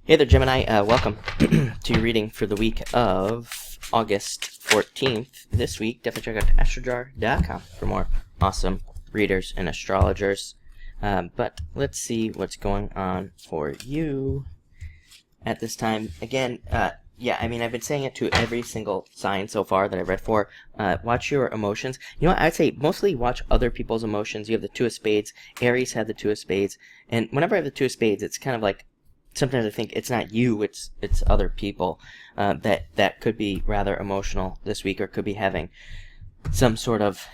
Hey there, Gemini. Welcome to your reading for the week of August 14th. This week, definitely check out astrojar.com for more awesome readers and astrologers. But let's see what's going on for you at this time. Again, I've been saying it to every single sign so far that I've read for. Watch your emotions. You know what? I'd say mostly watch other people's emotions. You have the Two of Spades. Aries had the Two of Spades. And whenever I have the Two of Spades, it's kind of like, sometimes I think it's not you, it's other people that could be rather emotional this week or could be having some sort of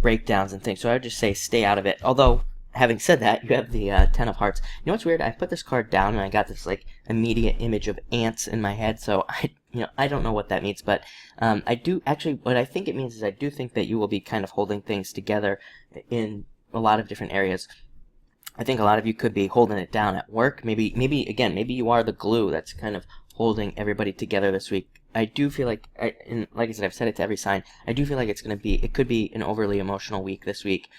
breakdowns and things. So I would just say stay out of it. Although, having said that, you have the Ten of Hearts. You know what's weird? I put this card down and I got this like immediate image of ants in my head. So I don't know what that means, but I do actually. What I think it means is I do think that you will be kind of holding things together in a lot of different areas. I think a lot of you could be holding it down at work. Maybe you are the glue that's kind of holding everybody together this week. I do feel like, like I said, I've said it to every sign, I do feel like it could be an overly emotional week this week.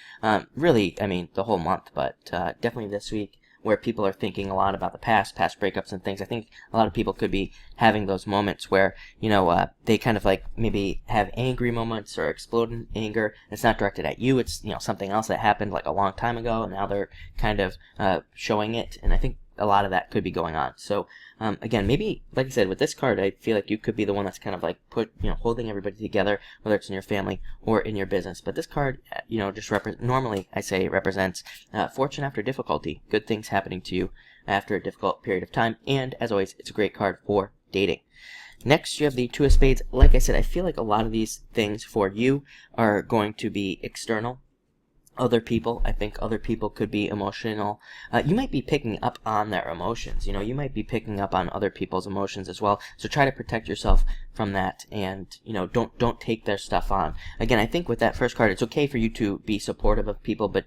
Really, I mean, the whole month, but definitely this week, where people are thinking a lot about the past breakups and things. I think a lot of people could be having those moments where, they kind of like maybe have angry moments or explode in anger. It's not directed at you. It's, something else that happened like a long time ago, and now they're kind of showing it. And I think a lot of that could be going on. So, again, maybe, like I said, with this card, I feel like you could be the one that's kind of like holding everybody together, whether it's in your family or in your business. But this card, just normally I say it represents fortune after difficulty, good things happening to you after a difficult period of time. And as always, it's a great card for dating. Next, you have the Two of Spades. Like I said, I feel like a lot of these things for you are going to be external. Other people, I think other people could be emotional. You might be picking up on their emotions. You might be picking up on other people's emotions as well. So try to protect yourself from that, and don't take their stuff on. Again, I think with that first card, it's okay for you to be supportive of people, but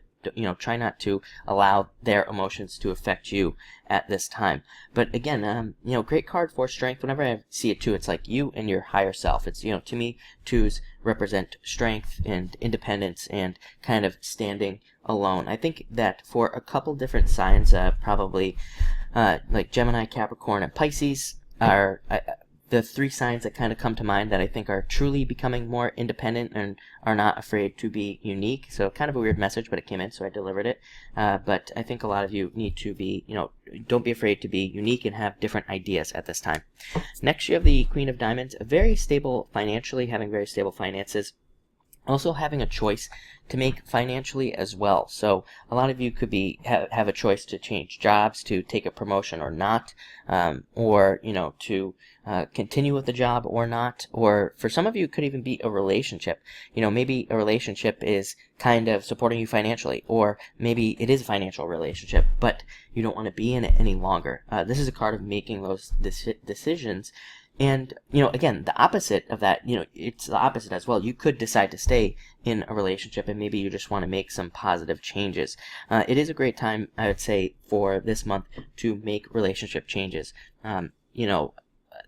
try not to allow their emotions to affect you at this time. But again, great card for strength. Whenever I see it too, it's like you and your higher self. It's, to me, twos represent strength and independence and kind of standing alone. I think that for a couple different signs, probably like Gemini, Capricorn, and Pisces are the three signs that kind of come to mind that I think are truly becoming more independent and are not afraid to be unique. So kind of a weird message, but it came in, so I delivered it. But I think a lot of you need to be, don't be afraid to be unique and have different ideas at this time. Next, you have the Queen of Diamonds, very stable financially, having very stable finances. Also having a choice to make financially as well. So a lot of you could be have a choice to change jobs, to take a promotion or not, or to continue with the job or not. Or for some of you, it could even be a relationship. Maybe a relationship is kind of supporting you financially, or maybe it is a financial relationship, but you don't want to be in it any longer. This is a card of making those decisions. And, again, the opposite of that, it's the opposite as well. You could decide to stay in a relationship and maybe you just want to make some positive changes. It is a great time, I would say, for this month to make relationship changes.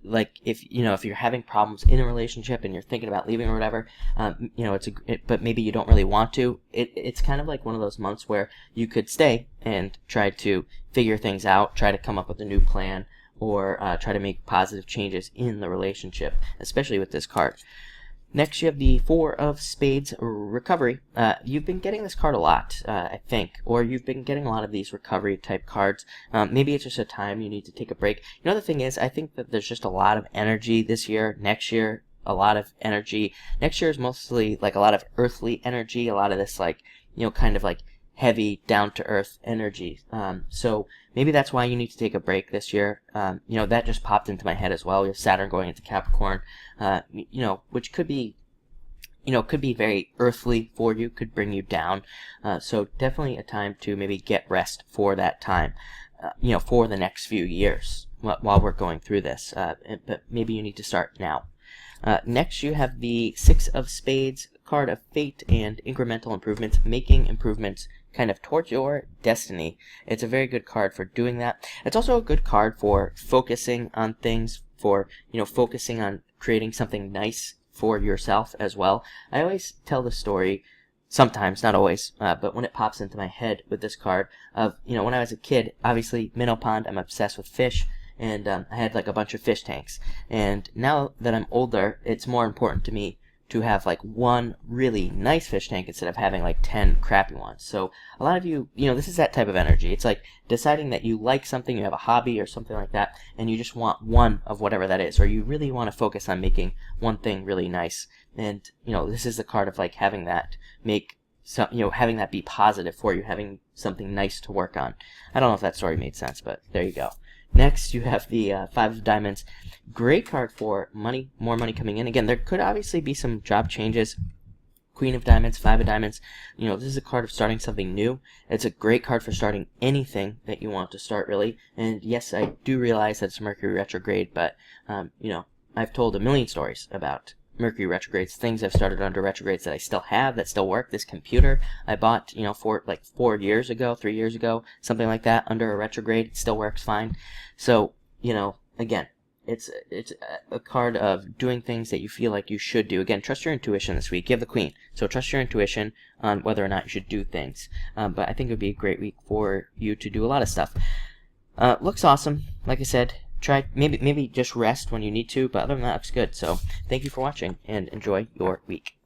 Like if you're having problems in a relationship and you're thinking about leaving or whatever, but maybe you don't really want to. It's kind of like one of those months where you could stay and try to figure things out, try to come up with a new plan, or try to make positive changes in the relationship, especially with this card. Next, you have the Four of Spades, Recovery. You've been getting this card a lot, I think, or you've been getting a lot of these recovery type cards. Maybe it's just a time you need to take a break. The thing is, I think that there's just a lot of energy this year. Next year, a lot of energy. Next year is mostly like a lot of earthly energy, a lot of this like, kind of like heavy, down-to-earth energy. So maybe that's why you need to take a break this year. That just popped into my head as well. We have Saturn going into Capricorn, which could be, could be very earthly for you, could bring you down. So definitely a time to maybe get rest for that time, for the next few years while we're going through this. But maybe you need to start now. Next, you have the Six of Spades, card of fate and incremental improvements, making improvements kind of towards your destiny. It's a very good card for doing that. It's also a good card for focusing on things, for focusing on creating something nice for yourself as well. I always tell the story, sometimes, not always, but when it pops into my head with this card of, when I was a kid, obviously minnow pond, I'm obsessed with fish, and I had like a bunch of fish tanks. And now that I'm older, it's more important to me to have like one really nice fish tank instead of having like 10 crappy ones. So a lot of you, this is that type of energy. It's like deciding that you like something, you have a hobby or something like that, and you just want one of whatever that is, or you really want to focus on making one thing really nice. And this is the card of like having that having that be positive for you, having something nice to work on. I don't know if that story made sense, but there you go. Next, you have the Five of Diamonds. Great card for money, more money coming in. Again, there could obviously be some job changes. Queen of Diamonds, Five of Diamonds. This is a card of starting something new. It's a great card for starting anything that you want to start, really. And yes, I do realize that it's Mercury retrograde, but, I've told a million stories about Mercury retrogrades, things I've started under retrogrades that I still have, that still work. This computer I bought, for like 3 years ago, something like that, under a retrograde. It still works fine. So, again, it's a card of doing things that you feel like you should do. Again, trust your intuition this week. You have the Queen, so trust your intuition on whether or not you should do things. But I think it would be a great week for you to do a lot of stuff. Looks awesome. Like I said, try maybe just rest when you need to, but other than that, looks good. So thank you for watching and enjoy your week.